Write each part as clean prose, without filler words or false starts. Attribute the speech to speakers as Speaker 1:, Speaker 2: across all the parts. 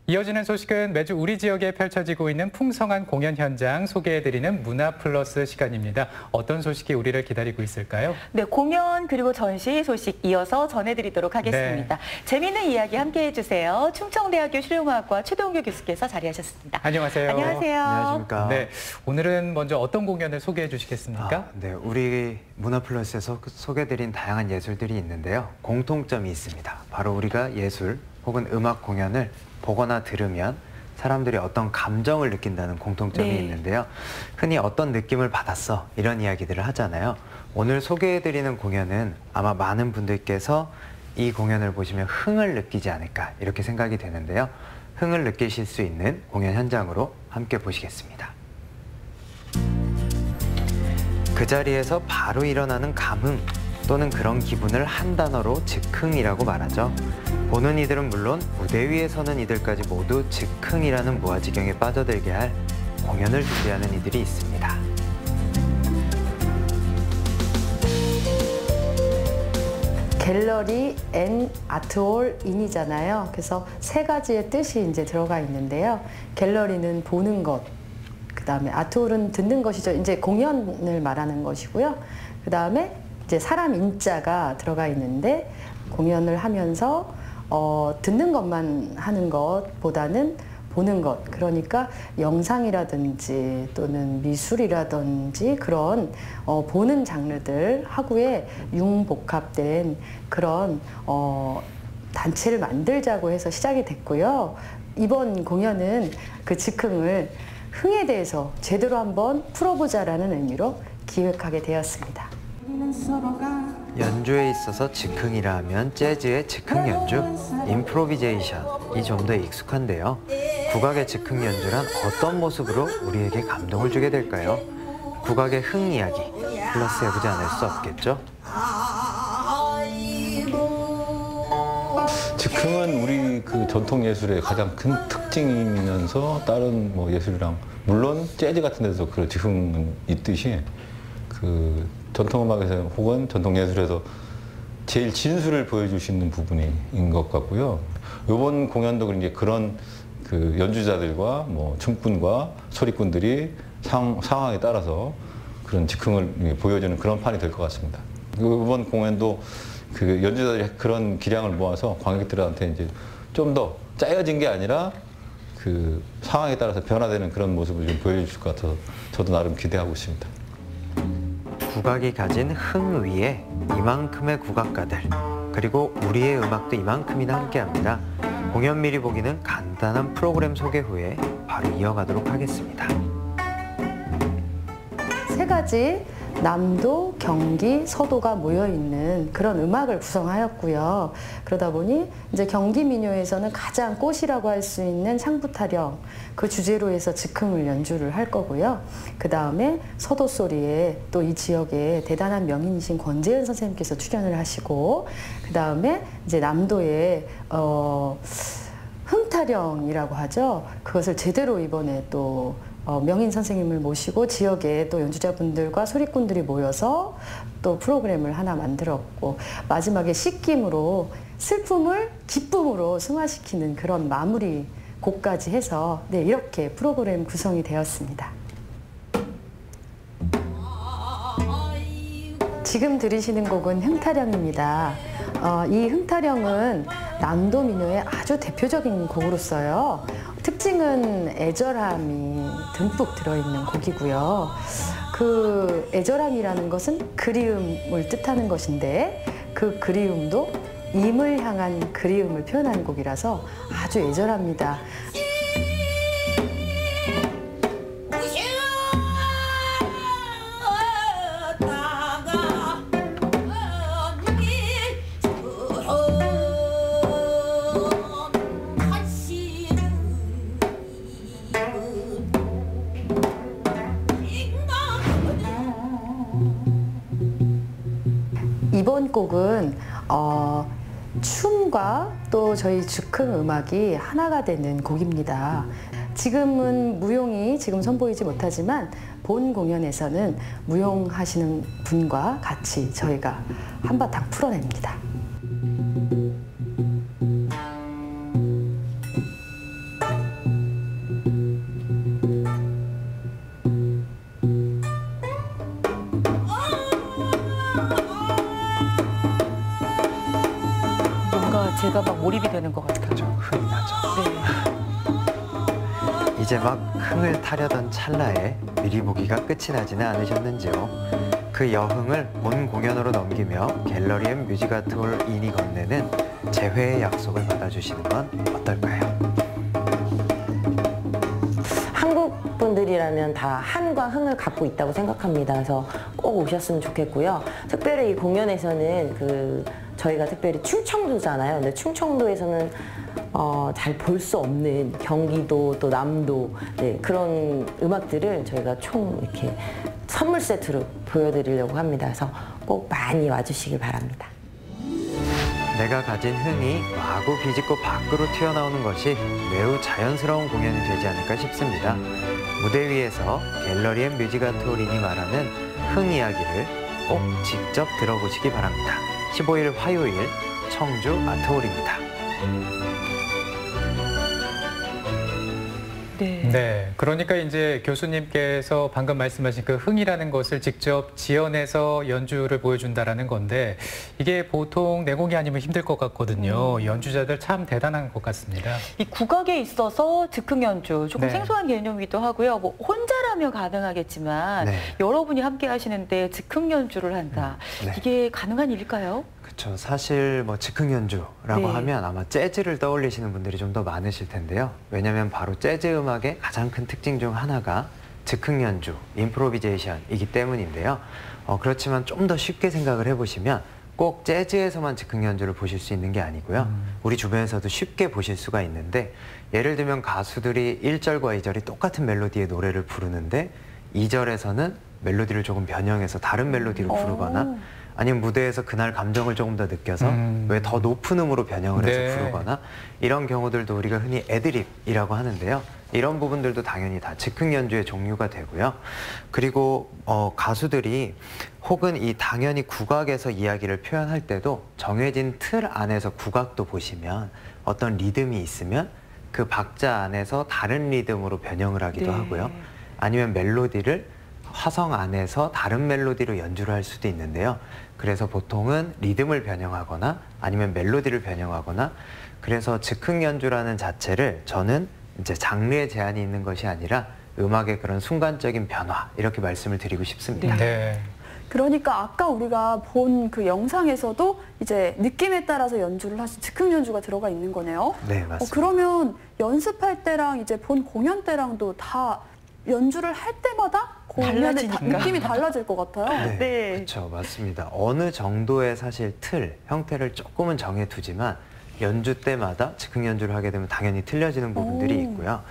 Speaker 1: 이어지는 소식은 매주 우리 지역에 펼쳐지고 있는 풍성한 공연 현장 소개해드리는 문화플러스 시간입니다. 어떤 소식이 우리를 기다리고 있을까요?
Speaker 2: 네, 공연 그리고 전시 소식 이어서 전해드리도록 하겠습니다. 네. 재미있는 이야기 함께해 주세요. 충청대학교 실용음악과 최동규 교수께서 자리하셨습니다.
Speaker 1: 안녕하세요.
Speaker 2: 안녕하세요.
Speaker 3: 안녕하십니까.
Speaker 1: 네, 오늘은 먼저 어떤 공연을 소개해 주시겠습니까?
Speaker 3: 네, 우리 문화플러스에서 소개해드린 다양한 예술들이 있는데요. 공통점이 있습니다. 바로 우리가 예술 혹은 음악 공연을 보거나 들으면 사람들이 어떤 감정을 느낀다는 공통점이 있는데요. 흔히 어떤 느낌을 받았어 이런 이야기들을 하잖아요. 오늘 소개해드리는 공연은 아마 많은 분들께서 이 공연을 보시면 흥을 느끼지 않을까 이렇게 생각이 되는데요. 흥을 느끼실 수 있는 공연 현장으로 함께 보시겠습니다. 그 자리에서 바로 일어나는 감흥 또는 그런 기분을 한 단어로 즉흥이라고 말하죠. 보는 이들은 물론 무대 위에 서는 이들까지 모두 즉흥이라는 무아지경에 빠져들게 할 공연을 준비하는 이들이 있습니다.
Speaker 4: 갤러리 앤 아트홀 인이잖아요. 그래서 세 가지의 뜻이 이제 들어가 있는데요. 갤러리는 보는 것, 그다음에 아트홀은 듣는 것이죠. 이제 공연을 말하는 것이고요. 그다음에 이제 사람 인자가 들어가 있는데 공연을 하면서 듣는 것만 하는 것보다는 보는 것, 그러니까 영상이라든지 또는 미술이라든지 그런 보는 장르들 하고의 융복합된 그런 단체를 만들자고 해서 시작이 됐고요. 이번 공연은 그 즉흥을 흥에 대해서 제대로 한번 풀어보자라는 의미로 기획하게 되었습니다.
Speaker 3: 연주에 있어서 즉흥이라 하면 재즈의 즉흥 연주, 임프로비제이션이 좀 더 익숙한데요. 국악의 즉흥 연주란 어떤 모습으로 우리에게 감동을 주게 될까요? 국악의 흥 이야기 플러스해보지 않을 수 없겠죠?
Speaker 5: 즉흥은 우리 그 전통 예술의 가장 큰 특징이면서 다른 뭐 예술이랑 물론 재즈 같은 데서 그런 즉흥은 있듯이 그 전통음악에서 혹은 전통예술에서 제일 진수를 보여주시는 부분인 것 같고요. 이번 공연도 이제 그런 그 연주자들과 뭐 춤꾼과 소리꾼들이 상황에 따라서 그런 즉흥을 보여주는 그런 판이 될 것 같습니다. 이번 공연도 그 연주자들이 그런 기량을 모아서 관객들한테 이제 좀 더 짜여진 게 아니라 그 상황에 따라서 변화되는 그런 모습을 좀 보여줄 것 같아서 저도 나름 기대하고 있습니다.
Speaker 3: 국악이 가진 흥 위에 이만큼의 국악가들, 그리고 우리의 음악도 이만큼이나 함께합니다. 공연 미리 보기는 간단한 프로그램 소개 후에 바로 이어가도록 하겠습니다.
Speaker 4: 세 가지 남도, 경기, 서도가 모여있는 그런 음악을 구성하였고요. 그러다 보니 이제 경기 민요에서는 가장 꽃이라고 할 수 있는 상부타령, 그 주제로 해서 즉흥을 연주를 할 거고요. 그 다음에 서도 소리에 또 이 지역에 대단한 명인이신 권재현 선생님께서 출연을 하시고, 그 다음에 이제 남도에 흥타령이라고 하죠. 그것을 제대로 이번에 또 명인 선생님을 모시고 지역에 또 연주자분들과 소리꾼들이 모여서 또 프로그램을 하나 만들었고, 마지막에 씻김으로 슬픔을 기쁨으로 승화시키는 그런 마무리 곡까지 해서 이렇게 프로그램 구성이 되었습니다. 지금 들으시는 곡은 흥타령입니다. 이 흥타령은 남도 민요의 아주 대표적인 곡으로서요. 특징은 애절함이 듬뿍 들어있는 곡이고요. 그 애절함이라는 것은 그리움을 뜻하는 것인데, 그 그리움도 임을 향한 그리움을 표현하는 곡이라서 아주 애절합니다. 이번 곡은 춤과 또 저희 즉흥 음악이 하나가 되는 곡입니다. 지금은 무용이 지금 선보이지 못하지만 본 공연에서는 무용하시는 분과 같이 저희가 한바탕 풀어냅니다.
Speaker 2: 우리가 막 몰입이 되는 것 같아요.
Speaker 3: 좀 흥이 나죠.
Speaker 2: 네.
Speaker 3: 이제 막 흥을 타려던 찰나에 미리 보기가 끝이 나지는 않으셨는지요. 그 여흥을 본 공연으로 넘기며 갤러리 앤 뮤지가트홀 인이 건네는 재회의 약속을 받아주시는 건 어떨까요?
Speaker 6: 한국 분들이라면 다 한과 흥을 갖고 있다고 생각합니다. 그래서 꼭 오셨으면 좋겠고요. 특별히 이 공연에서는 저희가 특별히 충청도잖아요. 근데 충청도에서는 잘 볼 수 없는 경기도 또 남도 그런 음악들을 저희가 총 이렇게 선물 세트로 보여드리려고 합니다. 그래서 꼭 많이 와주시길 바랍니다.
Speaker 3: 내가 가진 흥이 마구 비집고 밖으로 튀어나오는 것이 매우 자연스러운 공연이 되지 않을까 싶습니다. 무대 위에서 갤러리 앤 뮤지가트홀 인이 말하는 흥 이야기를 꼭 직접 들어보시기 바랍니다. 15일 화요일 청주 아트홀입니다.
Speaker 2: 네.
Speaker 1: 네, 그러니까 이제 교수님께서 방금 말씀하신 그 흥이라는 것을 직접 지어내서 연주를 보여준다라는 건데 이게 보통 내공이 아니면 힘들 것 같거든요. 연주자들 참 대단한 것 같습니다.
Speaker 2: 이 국악에 있어서 즉흥 연주 조금
Speaker 1: 네.
Speaker 2: 생소한 개념이기도 하고요. 뭐 혼자라면 가능하겠지만
Speaker 3: 네.
Speaker 2: 여러분이 함께 하시는데 즉흥 연주를 한다.
Speaker 3: 네.
Speaker 2: 이게 가능한 일일까요?
Speaker 3: 그렇죠. 사실 뭐 즉흥 연주라고
Speaker 2: 네.
Speaker 3: 하면 아마 재즈를 떠올리시는 분들이 좀 더 많으실 텐데요. 왜냐하면 바로 재즈 음악의 가장 큰 특징 중 하나가 즉흥 연주, 임프로비제이션이기 때문인데요. 그렇지만 좀 더 쉽게 생각을 해보시면 꼭 재즈에서만 즉흥 연주를 보실 수 있는 게 아니고요. 우리 주변에서도 쉽게 보실 수가 있는데 예를 들면 가수들이 1절과 2절이 똑같은 멜로디의 노래를 부르는데 2절에서는 멜로디를 조금 변형해서 다른 멜로디로 부르거나 아니면 무대에서 그날 감정을 조금 더 느껴서 왜 더 높은 음으로 변형을 해서
Speaker 1: 네.
Speaker 3: 부르거나 이런 경우들도 우리가 흔히 애드립이라고 하는데요. 이런 부분들도 당연히 다 즉흥 연주의 종류가 되고요. 그리고 가수들이 혹은 이 당연히 국악에서 이야기를 표현할 때도 정해진 틀 안에서 국악도 보시면 어떤 리듬이 있으면 그 박자 안에서 다른 리듬으로 변형을 하기도
Speaker 2: 네.
Speaker 3: 하고요. 아니면 멜로디를 화성 안에서 다른 멜로디로 연주를 할 수도 있는데요. 그래서 보통은 리듬을 변형하거나 아니면 멜로디를 변형하거나 그래서 즉흥 연주라는 자체를 저는 이제 장르에 제한이 있는 것이 아니라 음악의 그런 순간적인 변화 이렇게 말씀을 드리고 싶습니다.
Speaker 1: 네.
Speaker 7: 그러니까 아까 우리가 본 그 영상에서도 이제 느낌에 따라서 연주를 하신 즉흥 연주가 들어가 있는 거네요.
Speaker 3: 네, 맞습니다.
Speaker 7: 그러면 연습할 때랑 이제 본 공연 때랑도 다 연주를 할 때마다 공연의
Speaker 2: 달라지니까.
Speaker 7: 느낌이 달라질 것 같아요.
Speaker 2: 네.
Speaker 3: 그렇죠. 맞습니다. 어느 정도의 사실 틀, 형태를 조금은 정해두지만 연주 때마다 즉흥 연주를 하게 되면 당연히 틀려지는 부분들이 있고요.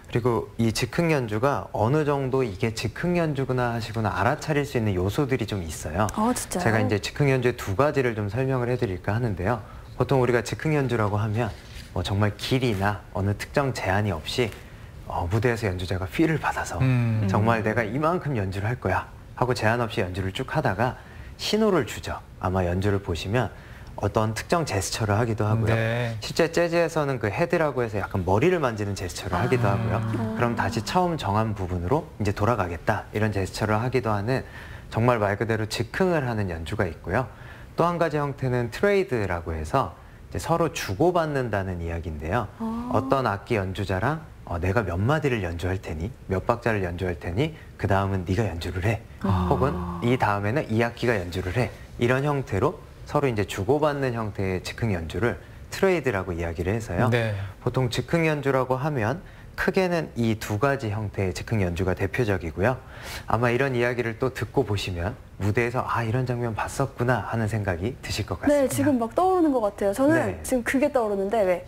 Speaker 3: 그리고 이 즉흥 연주가 어느 정도 이게 즉흥 연주구나 하시거나 알아차릴 수 있는 요소들이 좀 있어요.
Speaker 7: 아, 진짜요?
Speaker 3: 제가 이제 즉흥 연주의 두 가지를 좀 설명을 해드릴까 하는데요. 보통 우리가 즉흥 연주라고 하면 뭐 정말 길이나 어느 특정 제한이 없이 무대에서 연주자가 필을 받아서 정말 내가 이만큼 연주를 할 거야 하고 제한 없이 연주를 쭉 하다가 신호를 주죠. 아마 연주를 보시면 어떤 특정 제스처를 하기도 하고요.
Speaker 1: 네.
Speaker 3: 실제 재즈에서는 그 헤드라고 해서 약간 머리를 만지는 제스처를 하기도 하고요. 그럼 다시 처음 정한 부분으로 이제 돌아가겠다 이런 제스처를 하기도 하는 정말 말 그대로 즉흥을 하는 연주가 있고요. 또 한 가지 형태는 트레이드라고 해서 이제 서로 주고받는다는 이야기인데요. 어떤 악기 연주자랑 내가 몇 마디를 연주할 테니 몇 박자를 연주할 테니 그 다음은 네가 연주를 해 혹은 이 다음에는 이 악기가 연주를 해 이런 형태로 서로 이제 주고받는 형태의 즉흥 연주를 트레이드라고 이야기를 해서요.
Speaker 1: 네.
Speaker 3: 보통 즉흥 연주라고 하면 크게는 이 두 가지 형태의 즉흥 연주가 대표적이고요. 아마 이런 이야기를 또 듣고 보시면 무대에서 이런 장면 봤었구나 하는 생각이 드실 것 같습니다.
Speaker 7: 네, 지금 막 떠오르는 것 같아요. 저는
Speaker 3: 네.
Speaker 7: 지금 그게 떠오르는데 왜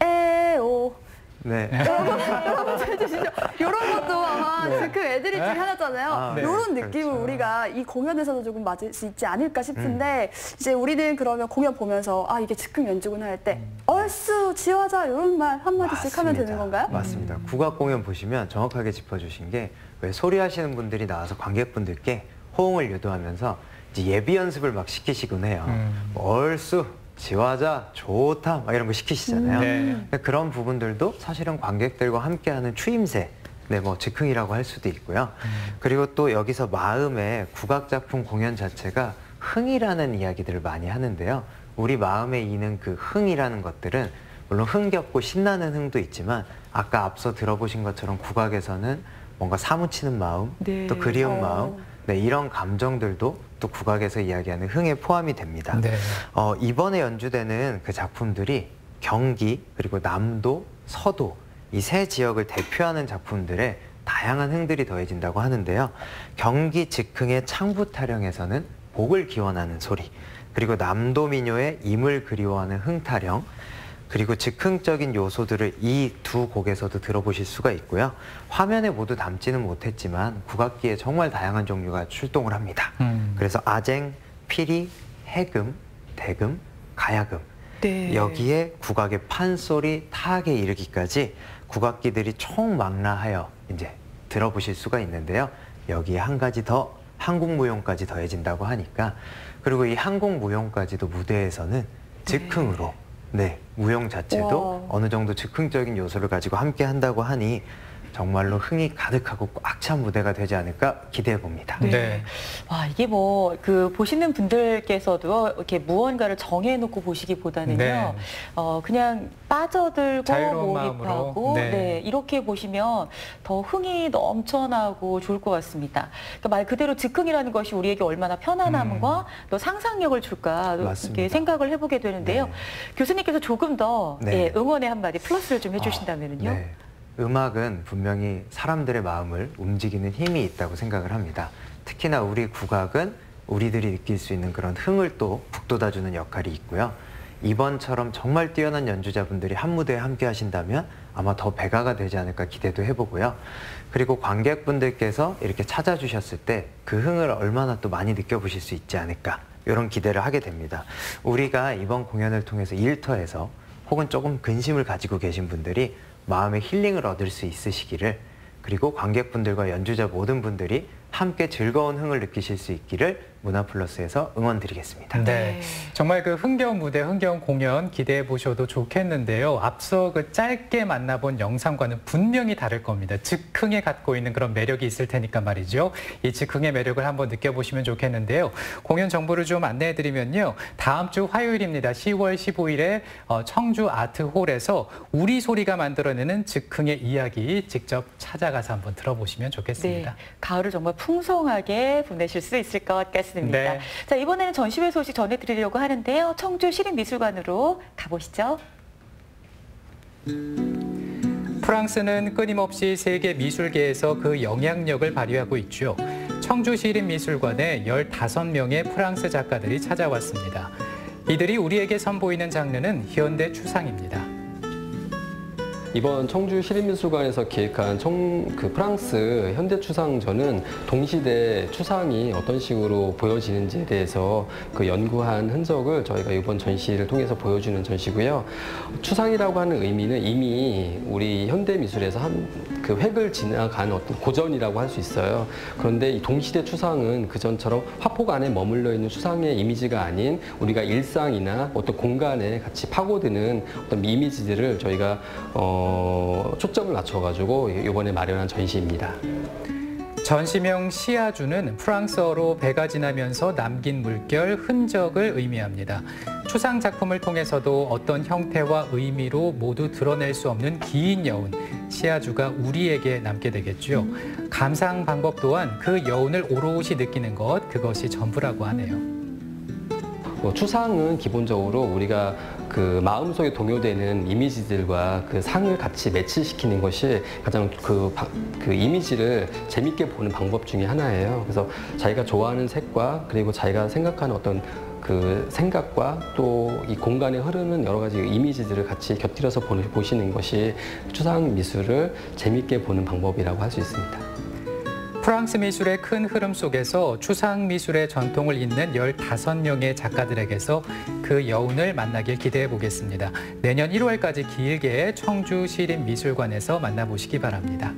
Speaker 7: 에오
Speaker 3: 네.
Speaker 7: 여러분 잘 주시죠. 이런 것도 아마
Speaker 3: 네.
Speaker 7: 그 애드립 중에 하나잖아요.
Speaker 3: 네.
Speaker 7: 이런 느낌을
Speaker 3: 그렇죠.
Speaker 7: 우리가 이 공연에서도 조금 맞을 수 있지 않을까 싶은데 이제 우리는 그러면 공연 보면서 이게 즉흥 연주구나 할 때 얼쑤 지화자 이런 말 한마디씩 하면 되는 건가요?
Speaker 3: 맞습니다. 국악 공연 보시면 정확하게 짚어주신 게 왜 소리하시는 분들이 나와서 관객분들께 호응을 유도하면서 이제 예비 연습을 막 시키시곤 해요. 뭐 얼쑤 지화자 좋다 막 이런 거 시키시잖아요.
Speaker 1: 네.
Speaker 3: 근데 그런 부분들도 사실은 관객들과 함께하는 추임새, 뭐 즉흥이라고 할 수도 있고요. 그리고 또 여기서 마음의 국악 작품 공연 자체가 흥이라는 이야기들을 많이 하는데요. 우리 마음에 있는 그 흥이라는 것들은 물론 흥겹고 신나는 흥도 있지만 아까 앞서 들어보신 것처럼 국악에서는 뭔가 사무치는 마음,
Speaker 2: 네.
Speaker 3: 또 그리운 마음, 네, 이런 감정들도 또 국악에서 이야기하는 흥에 포함이 됩니다.
Speaker 1: 네.
Speaker 3: 이번에 연주되는 그 작품들이 경기, 그리고 남도, 서도 이 세 지역을 대표하는 작품들에 다양한 흥들이 더해진다고 하는데요. 경기 즉흥의 창부 타령에서는 복을 기원하는 소리, 그리고 남도 민요의 임을 그리워하는 흥 타령, 그리고 즉흥적인 요소들을 이 두 곡에서도 들어보실 수가 있고요. 화면에 모두 담지는 못했지만 국악기에 정말 다양한 종류가 출동을 합니다. 그래서 아쟁, 피리, 해금, 대금, 가야금,
Speaker 2: 네.
Speaker 3: 여기에 국악의 판소리, 타악에 이르기까지 국악기들이 총망라하여 이제 들어보실 수가 있는데요. 여기에 한 가지 더 한국무용까지 더해진다고 하니까, 그리고 이 한국무용까지도 무대에서는 즉흥으로 네, 무용 자체도 어느 정도 즉흥적인 요소를 가지고 함께 한다고 하니 정말로 흥이 가득하고 꽉 찬 무대가 되지 않을까 기대해 봅니다.
Speaker 2: 네.
Speaker 1: 네.
Speaker 2: 와, 이게 뭐 그 보시는 분들께서도 이렇게 무언가를 정해놓고 보시기보다는요,
Speaker 1: 네.
Speaker 2: 그냥 빠져들고
Speaker 1: 자유로운
Speaker 2: 몰입하고,
Speaker 1: 마음으로. 네.
Speaker 2: 네, 이렇게 보시면 더 흥이 넘쳐나고 좋을 것 같습니다. 그러니까 말 그대로 즉흥이라는 것이 우리에게 얼마나 편안함과 또 상상력을 줄까
Speaker 3: 맞습니다.
Speaker 2: 이렇게 생각을 해보게 되는데요.
Speaker 3: 네.
Speaker 2: 교수님께서 조금 더
Speaker 3: 네.
Speaker 2: 예, 응원의 한마디 플러스를 좀 해주신다면요.
Speaker 3: 네. 음악은 분명히 사람들의 마음을 움직이는 힘이 있다고 생각을 합니다. 특히나 우리 국악은 우리들이 느낄 수 있는 그런 흥을 또 북돋아주는 역할이 있고요. 이번처럼 정말 뛰어난 연주자분들이 한 무대에 함께 하신다면 아마 더 배가가 되지 않을까 기대도 해보고요. 그리고 관객분들께서 이렇게 찾아주셨을 때 그 흥을 얼마나 또 많이 느껴보실 수 있지 않을까, 이런 기대를 하게 됩니다. 우리가 이번 공연을 통해서 일터에서 혹은 조금 근심을 가지고 계신 분들이 마음의 힐링을 얻을 수 있으시기를, 그리고 관객분들과 연주자 모든 분들이 함께 즐거운 흥을 느끼실 수 있기를 문화플러스에서 응원드리겠습니다.
Speaker 1: 네, 정말 그 흥겨운 무대, 흥겨운 공연 기대해 보셔도 좋겠는데요. 앞서 그 짧게 만나본 영상과는 분명히 다를 겁니다. 즉흥에 갖고 있는 그런 매력이 있을 테니까 말이죠. 이 즉흥의 매력을 한번 느껴보시면 좋겠는데요. 공연 정보를 좀 안내해 드리면요. 다음 주 화요일입니다. 10월 15일에 청주 아트홀에서 우리 소리가 만들어내는 즉흥의 이야기 직접 찾아가서 한번 들어보시면 좋겠습니다.
Speaker 2: 네, 가을을 정말 풍성하게 보내실 수 있을 것 같습니다.
Speaker 1: 네.
Speaker 2: 자, 이번에는 전시회 소식 전해드리려고 하는데요. 청주 시립미술관으로 가보시죠.
Speaker 1: 프랑스는 끊임없이 세계 미술계에서 그 영향력을 발휘하고 있죠. 청주 시립미술관에 15명의 프랑스 작가들이 찾아왔습니다. 이들이 우리에게 선보이는 장르는 현대 추상입니다.
Speaker 8: 이번 청주 시립미술관에서 기획한 프랑스 현대추상전은 동시대 추상이 어떤 식으로 보여지는지에 대해서 그 연구한 흔적을 저희가 이번 전시를 통해서 보여주는 전시고요. 추상이라고 하는 의미는 이미 우리 현대미술에서 그 획을 지나간 어떤 고전이라고 할 수 있어요. 그런데 이 동시대 추상은 그전처럼 화폭 안에 머물러 있는 추상의 이미지가 아닌 우리가 일상이나 어떤 공간에 같이 파고드는 어떤 이미지들을 저희가 초점을 맞춰가지고 이번에 마련한 전시입니다.
Speaker 1: 전시명 시아주는 프랑스어로 배가 지나면서 남긴 물결, 흔적을 의미합니다. 추상 작품을 통해서도 어떤 형태와 의미로 모두 드러낼 수 없는 긴 여운, 시아주가 우리에게 남게 되겠죠. 감상 방법 또한 그 여운을 오롯이 느끼는 것, 그것이 전부라고 하네요.
Speaker 8: 추상은 기본적으로 우리가 그 마음속에 동요되는 이미지들과 그 상을 같이 매치시키는 것이 가장 그 이미지를 재밌게 보는 방법 중에 하나예요. 그래서 자기가 좋아하는 색과 그리고 자기가 생각하는 어떤 그 생각과 또 이 공간에 흐르는 여러 가지 이미지들을 같이 곁들여서 보시는 것이 추상 미술을 재밌게 보는 방법이라고 할 수 있습니다.
Speaker 1: 프랑스 미술의 큰 흐름 속에서 추상 미술의 전통을 잇는 15명의 작가들에게서 그 여운을 만나길 기대해 보겠습니다. 내년 1월까지 길게 청주 시립미술관에서 만나보시기 바랍니다.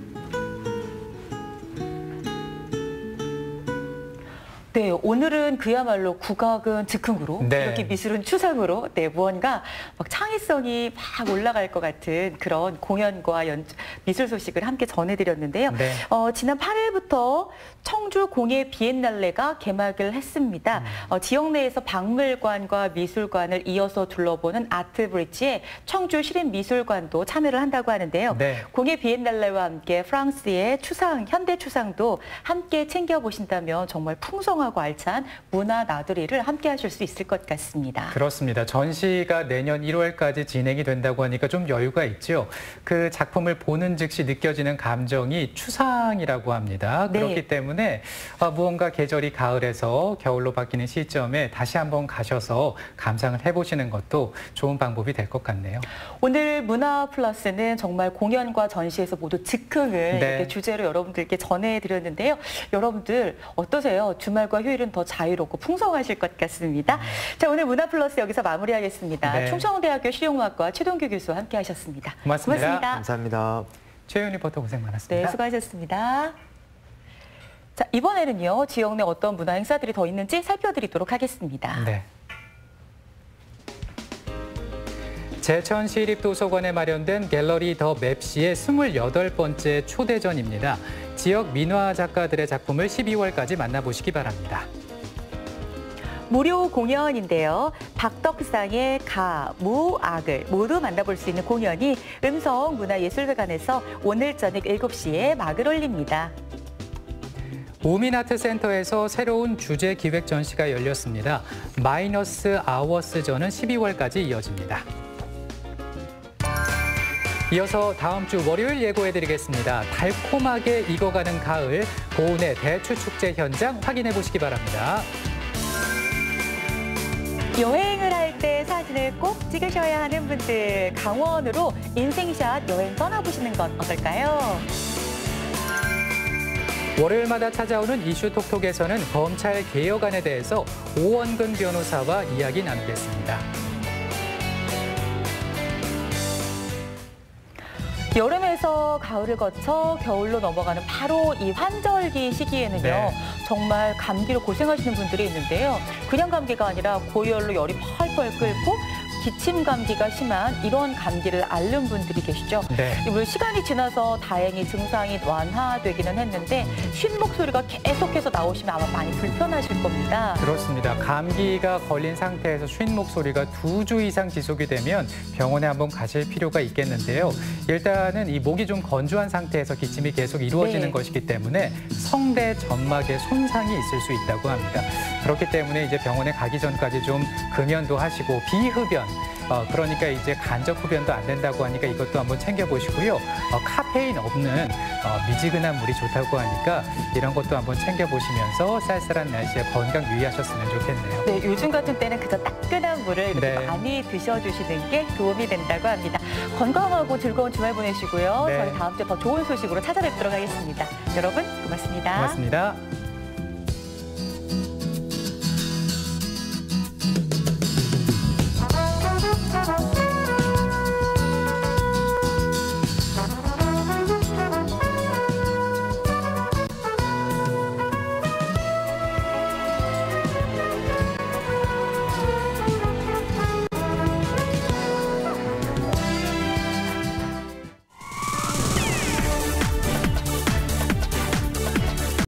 Speaker 2: 네, 오늘은 그야말로 국악은 즉흥으로,
Speaker 1: 네.
Speaker 2: 이렇게 미술은 추상으로, 네, 무언가 막 창의성이 막 올라갈 것 같은 그런 공연과 미술 소식을 함께 전해드렸는데요.
Speaker 1: 네.
Speaker 2: 지난 8일부터 청주 공예 비엔날레가 개막을 했습니다. 지역 내에서 박물관과 미술관을 이어서 둘러보는 아트 브릿지에 청주 시립미술관도 참여를 한다고 하는데요.
Speaker 1: 네.
Speaker 2: 공예 비엔날레와 함께 프랑스의 추상, 현대 추상도 함께 챙겨보신다면 정말 풍성하고 알찬 문화 나들이를 함께 하실 수 있을 것 같습니다.
Speaker 1: 그렇습니다. 전시가 내년 1월까지 진행이 된다고 하니까 좀 여유가 있죠. 그 작품을 보는 즉시 느껴지는 감정이 추상이라고 합니다.
Speaker 2: 네.
Speaker 1: 그렇기 때문에 무언가 계절이 가을에서 겨울로 바뀌는 시점에 다시 한번 가셔서 감상을 해보시는 것도 좋은 방법이 될 것 같네요.
Speaker 2: 오늘 문화 플러스는 정말 공연과 전시에서 모두 즉흥을
Speaker 1: 네.
Speaker 2: 이렇게 주제로 여러분들께 전해드렸는데요. 여러분들 어떠세요? 주말과 휴일은 더 자유롭고 풍성하실 것 같습니다. 자, 오늘 문화 플러스 여기서 마무리하겠습니다.
Speaker 1: 네.
Speaker 2: 충청대학교 실용음악과 최동규 교수와 함께하셨습니다.
Speaker 1: 고맙습니다.
Speaker 3: 감사합니다.
Speaker 1: 최윤 리포터 고생 많았습니다.
Speaker 2: 네, 수고하셨습니다. 자, 이번에는요, 지역 내 어떤 문화 행사들이 더 있는지 살펴드리도록 하겠습니다.
Speaker 1: 네. 제천시립도서관에 마련된 갤러리 더 맵시의 28번째 초대전입니다. 지역 민화 작가들의 작품을 12월까지 만나보시기 바랍니다.
Speaker 2: 무료 공연인데요. 박덕상의 가, 무, 악을 모두 만나볼 수 있는 공연이 음성문화예술회관에서 오늘 저녁 7시에 막을 올립니다.
Speaker 1: 우민아트센터에서 새로운 주제 기획 전시가 열렸습니다. 마이너스 아워스전은 12월까지 이어집니다. 이어서 다음 주 월요일 예고해드리겠습니다. 달콤하게 익어가는 가을, 고운의 대추축제 현장 확인해 보시기 바랍니다.
Speaker 2: 여행을 할 때 사진을 꼭 찍으셔야 하는 분들, 강원으로 인생샷 여행 떠나보시는 건 어떨까요?
Speaker 1: 월요일마다 찾아오는 이슈 톡톡에서는 검찰 개혁안에 대해서 오원근 변호사와 이야기 나누겠습니다.
Speaker 2: 여름에서 가을을 거쳐 겨울로 넘어가는 바로 이 환절기 시기에는요.
Speaker 1: 네.
Speaker 2: 정말 감기로 고생하시는 분들이 있는데요. 그냥 감기가 아니라 고열로 열이 펄펄 끓고 기침 감기가 심한 이런 감기를 앓는 분들이 계시죠.
Speaker 1: 네.
Speaker 2: 물론 시간이 지나서 다행히 증상이 완화되기는 했는데 쉰 목소리가 계속해서 나오시면 아마 많이 불편하실 겁니다.
Speaker 1: 그렇습니다. 감기가 걸린 상태에서 쉰 목소리가 2주 이상 지속이 되면 병원에 한번 가실 필요가 있겠는데요. 일단은 이 목이 좀 건조한 상태에서 기침이 계속 이루어지는
Speaker 2: 네.
Speaker 1: 것이기 때문에 성대 점막에 손상이 있을 수 있다고 합니다. 그렇기 때문에 이제 병원에 가기 전까지 좀 금연도 하시고 비흡연, 그러니까 이제 간접 흡연도 안 된다고 하니까 이것도 한번 챙겨보시고요. 카페인 없는 미지근한 물이 좋다고 하니까 이런 것도 한번 챙겨보시면서 쌀쌀한 날씨에 건강 유의하셨으면 좋겠네요.
Speaker 2: 네, 요즘 같은 때는 그저 따끈한 물을 이렇게
Speaker 1: 네.
Speaker 2: 많이 드셔주시는 게 도움이 된다고 합니다. 건강하고 즐거운 주말 보내시고요.
Speaker 1: 네.
Speaker 2: 저희 다음 주에 더 좋은 소식으로 찾아뵙도록 하겠습니다. 여러분, 고맙습니다.
Speaker 1: 고맙습니다.